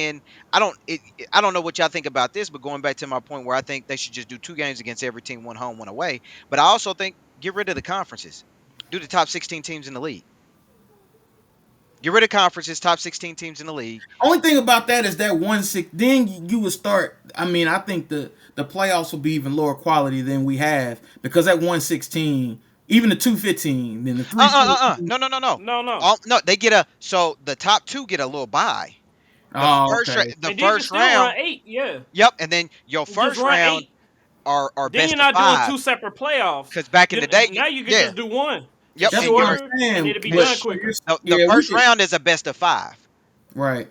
I don't know what y'all think about this, but going back to my point where I think they should just do 2 games against every team, one home, one away. But I also think get rid of the conferences. Do the top 16 teams in the league. Get rid of conferences, top 16 teams in the league. Only thing about that is that 1-6. Then you would start. I mean, I think the playoffs will be even lower quality than we have because at 116, even the 215, then the 314. No, no, no, no. No, no. No, they get a so the top two get a little bye. Oh, okay. The And then you can first still run round, 8, yeah. yep, and then your You just first run round 8. are Then you're best of not doing five. 2 separate playoffs. Because back in the day, Now you can yeah, just do one. yep, Just That's and what you're I'm shorter, and saying. it'll be and But done quicker. the yeah, we first could. round is a best of five, Right.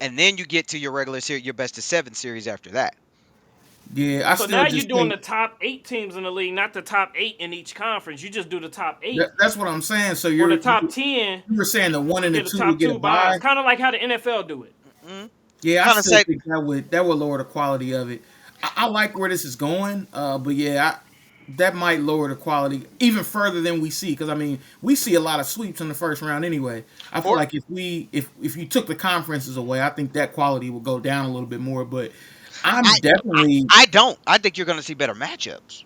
and then you get to your regular series, your best of seven series after that. Yeah, I So still now you're just doing think the top 8 teams in the league, not the top 8 in each conference. You just do the top 8 that's what I'm saying. So or the you top 10. were saying the one You and the get the two would top get a 2 buys, bye. kind of like how the NFL do it. Mm, Yeah, I kind of still say, think that would lower the quality of it. I like where this is going, but yeah, that might lower the quality even further than we see. Because I mean, we see a lot of sweeps in the first round anyway. I feel or like if you took the conferences away, I think that quality would go down a little bit more. But I'm I, definitely I don't. I think you're going to see better matchups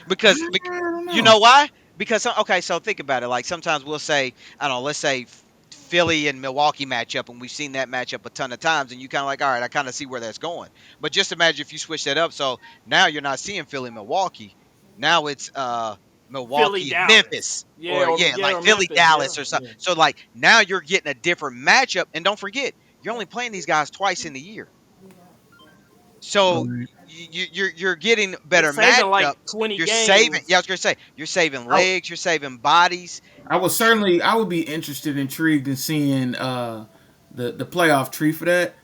I because don't you know. know why? Because okay, so think about it. Like sometimes we'll say, I don't know, let's say Philly and Milwaukee matchup, and we've seen that matchup a ton of times, and you kind of like, all right, I kind of see where that's going. But just imagine if you switch that up. So now you're not seeing Philly Milwaukee. Now it's Philly, Milwaukee Dallas, Memphis, yeah, or or yeah, yeah, like or Philly Memphis, yeah, Dallas or something. yeah. So like now you're getting a different matchup, and don't forget you're only playing these guys twice in the year. All So right. you're getting You're better saving like matchups. 20 You're saving. games. Yeah, I was gonna say you're saving I, legs. You're saving bodies. I would be interested, intrigued in seeing the playoff tree for that.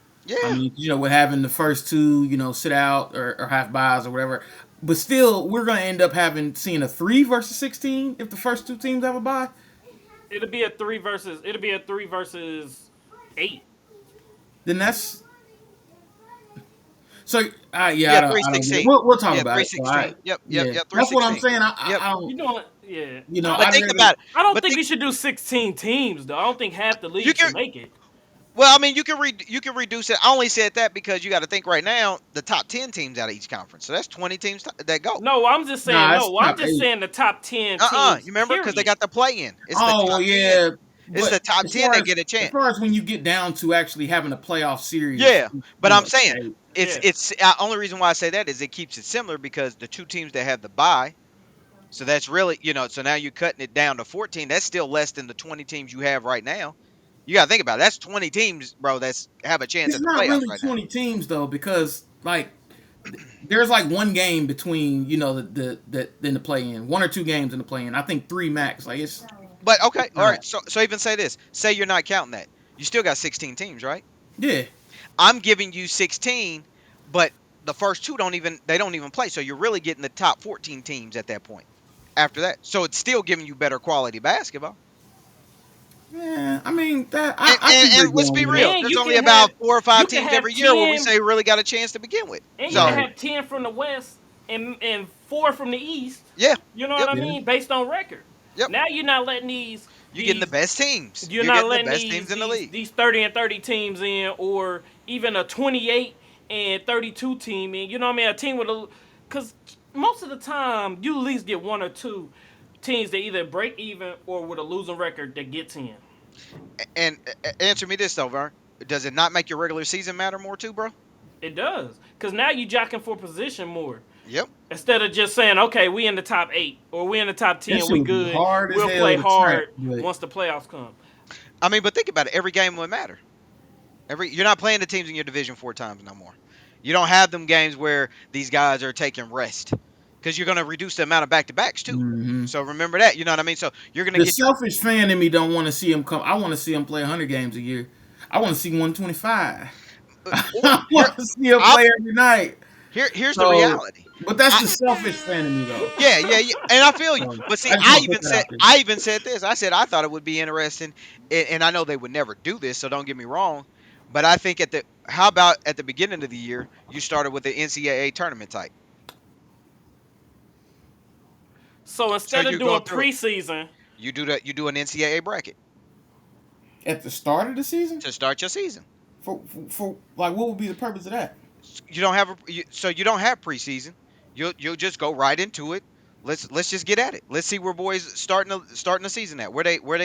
I Yeah, mean, with having the first two, sit out or half buys or whatever. But still, we're gonna end up having seeing a 3 versus 16 if the first two teams have a bye. It'll be a 3 versus 8. Then that's so. Yeah, yeah, I don't get it. 316. We'll talk Yeah, about three it. So, all right. sixteen. Yep, yep, Yeah, yep. Three that's what I'm sixteen. saying. Yep. I don't. You know, yeah. But I'd think rather. about it. I don't But think think we should do 16 teams though. I don't think half the you league can. should make it. Well, I mean, you can reduce it. I only said that because you got to think right now the top 10 teams out of each conference. So that's 20 teams that go. No, I'm just saying Nah, it's no. I'm top just 8. saying the top 10 teams. You remember because they Period. got the play in. It's the Oh well, top 10. yeah, It's but the top as 10 far that as get a as chance. far as when you get down to actually having a playoff series, Yeah, but I'm saying hey, Yeah. it's only reason why I say that is it keeps it similar because the two teams that have the bye. So that's really, so now you're cutting it down to 14. That's still less than the 20 teams you have right now. You got to think about it. That's 20 teams, bro, that's have a chance it's at the not playoffs really right now. 20 teams though because like there's like one game between the in the play in 1 or 2 games in the play in. I think 3 max. Like But okay, it's all not. right. So even say this. Say you're not counting that. You still got 16 teams, right? Yeah, I'm giving you 16, but the first two don't even play. So you're really getting the top 14 teams at that point after that. So it's still giving you better quality basketball. yeah. I mean that And, I see and, where and you're let's be going with it. real. And There's only about four or five you can teams have every year where we 10, say really got a chance to begin with. and you can So Right. have 10 from the West and 4 from the East. yeah, You know what yep, I Yeah. mean? Based on record. yep. Now you're not letting You're getting the these best teams. you're You're not getting the letting best teams in the league. these 30 and 30 teams in, or even a 28 and 32 team in. You know what I mean? A team with a, because most of the time you at least get 1 or 2 teams that either break even or with a losing record that gets in. And answer me this though, Vern. Does it not make your regular season matter more too, bro? It does, because now you jocking for position more Yep. instead of just saying, okay, we in the top 8 or we in the top That 10, shit we would be good. hard as We'll hell play to track, hard but once the playoffs come. I mean, but think about it. Every game would matter. You're not playing the teams in your division 4 times no more. You don't have them games where these guys are taking rest because you're going to reduce the amount of back to backs too. hmm So remember that. You know what I mean? So you're going to the get your. selfish fan in me don't want to see him come. I want to see him play 100 games a year. I want to see 125. Or I here, want to see him I'll, play every night. here's the So, reality. but that's I, the selfish fan in me though. yeah, yeah, yeah, and I feel you. So, But see, I just want to put that out there. I even said this. I said I thought it would be interesting, and I know they would never do this, so don't get me wrong. But I think how about at the beginning of the year you started with the NCAA tournament type, So so instead of you go doing through it. preseason, You do an NCAA bracket At the start of the season, to start your season. For like, what would be the purpose of that? You don't have so you don't have preseason. You'll just go right into it. Let's just get at it. Let's see where boys starting the season at. Where they at? Where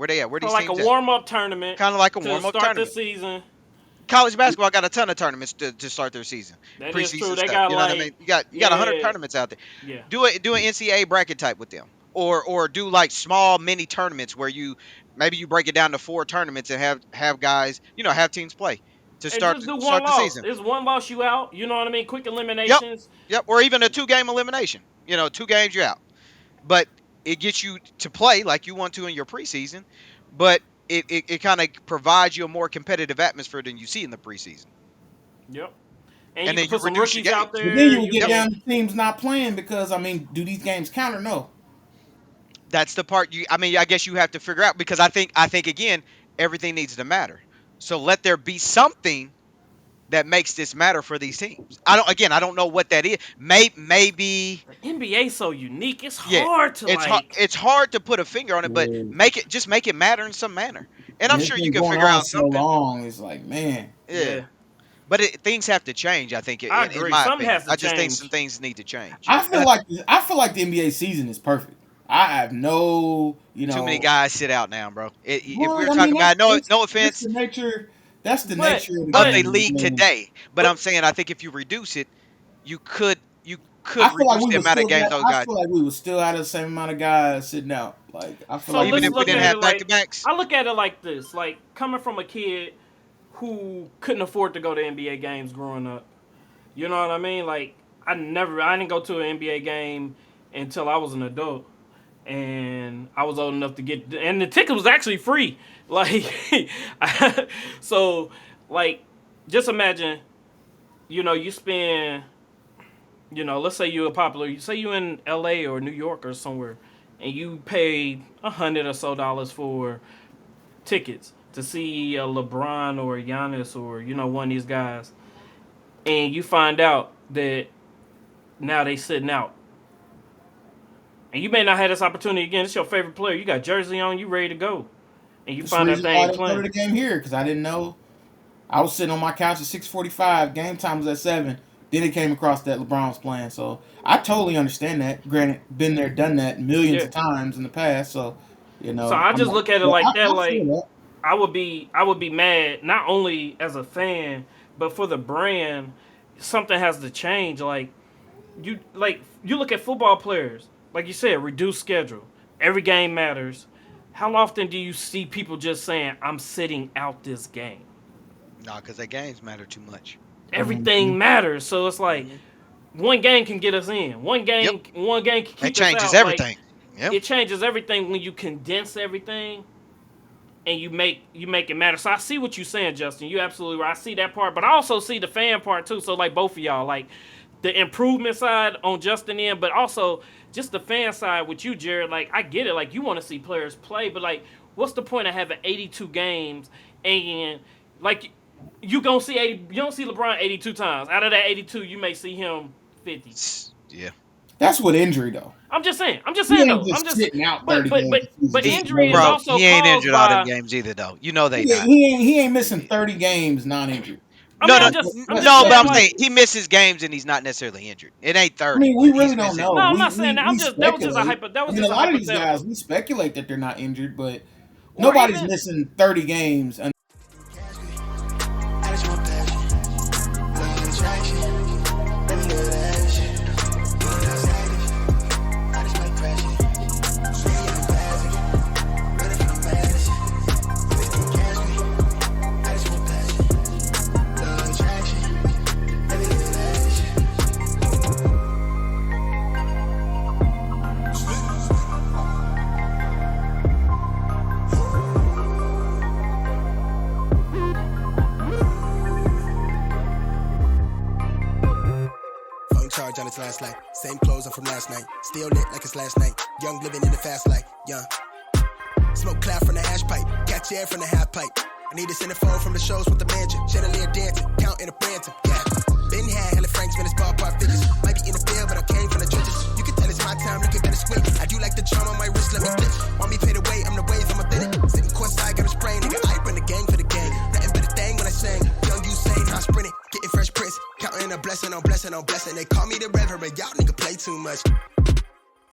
they at? Where So these like a teams at? warm up tournament Kind of like a to warm up start the tournament. season. College basketball got a ton of tournaments to start their season, That is true. preseason They stuff. got You know what I mean? like You got 100 yeah, tournaments out there. yeah. Do an NCAA bracket type with them, or do like small mini tournaments where you maybe you break it down to 4 tournaments and have guys have teams play to And just do one start the loss. season. It's one loss you out. You know what I mean? Quick Yep, eliminations. yep, or even a 2 game elimination. 2 games you're out, but it gets you to play like you want to in your preseason, but it kind of provides you a more competitive atmosphere than you see in the preseason, Yep. And and you can then you put some reduce your rookies out games. But then there. you would You get Yep. can. down to teams not playing because I mean, do these games count or no? That's the part I mean, I guess you have to figure out because I think again, everything needs to matter. So let there be something that makes this matter for these teams. I don't know what that is. Maybe The NBA so unique. It's yeah. hard to It's hard like. it's hard to put a finger on it, but Yeah. make it matter in some manner. And I'm And it's sure you been can going figure on out so something. long. It's like, man, Yeah. Yeah, But things have to change, I think, I in agree. my Something opinion. has to I just think some change. things need to change. I And feel like I feel like the NBA season is perfect. I have no, too many guys sit out now, bro. If we were but I mean talking about no that's offense, the nature. That's the But nature of the of but the game. I league mean, today. But I'm but saying I think if you reduce it, you could I feel like reduce we the would amount of still games get. those I guys feel like we would still have the same amount of guys sitting out. Like I feel so like even let's if we look didn't at have it back to like backs. I look at it like this. Like coming from a kid who couldn't afford to go to NBA games growing up. You know what I mean? Like I didn't go to an NBA game until I was an adult, and I was old enough to get, and the ticket was actually free. Like, so, like, just imagine, you spend, let's say you're popular, you say you in L.A. or New York or somewhere, and you pay $100 or so for tickets to see a LeBron or a Giannis or one of these guys, and you find out that now they sitting out. And you may not have this opportunity again. It's your favorite player. You got jersey on, you ready to go. And you that's the find out reason they why I ain't didn't go to playing. the game here because I didn't know. I was sitting on my couch at 6:45. Game time was at 7. Then it came across that LeBron was playing. So I totally understand that. Granted, been there, done that millions Yeah. of times in the past. So So I I'm just like, look at it yeah, like that. I feel Like that. I would be mad not only as a fan, but for the brand, something has to change. Like you look at football players, like you said, reduced schedule. Every game matters. How often do you see people just saying, "I'm sitting out this game"? No, because their games matter too much. Mhm. Everything matters. So it's like Hmm. one game can get us in. One Yep, game, one game can that keep us changes out. Like everything. Yep. it changes everything when you condense everything and you make it matter. So I see what you're saying, Justin. You absolutely right. I see that part, but I also see the fan part too. So like both of y'all, like the improvement side on Justin end, but also just the fan side with you, Jared. Like I get it. Like you want to see players play, but like, what's the point of having 82 games and like you gonna see 80? You don't see LeBron 82 times. Out of that 82, you may see him 50. Yeah. That's with injury though. I'm just saying. I'm just He saying ain't though. I'm just just. sitting out But 30 but games but a season. but Just injury is Bro, never. also he ain't caused injured all them by. games either, though. You know they He ain't, not. he ain't he ain't missing 30 games non-injured. I No, mean, no, I'm just no. But saying I'm like. saying he misses games and he's not necessarily injured. It ain't I 30, mean, we but really he's don't missing. know. No, I'm not saying We that. we That was just a speculate. that I was mean, a just a lot of these guys hypothetical. we speculate that they're not injured, but Or nobody's even missing 30 games. I just want passion, love and attraction, let me know that action. Getting excited, I just like crashing. City in the classic, ready for the madness. If you catch me, I just want passion, love and attraction, let me know that action. Phone charge on its last light. Same clothes on from last night. Still lit like it's last night. Young living in the fast life. Young. Smoke cloud from the ash pipe. Catch air from the half pipe. I need a centerfold from the shows with the mansion. Chandelier dancing. Counting a Branton. Yeah. Been had hella Franks when it's ballpark figures. Might be in the field, but I came from the trenches. You can tell it's my time, look at better swing. I do like the charm on my wrist, let me glitch. Want me pay the way, I'm the wave, I'm authentic. Sitting courtside, got a sprain. Nigga, I run the gang for the gang. Nothing but a thing when I sing. been a blessing on blessing on blessing. They call me the reverend, y'all nigga play too much.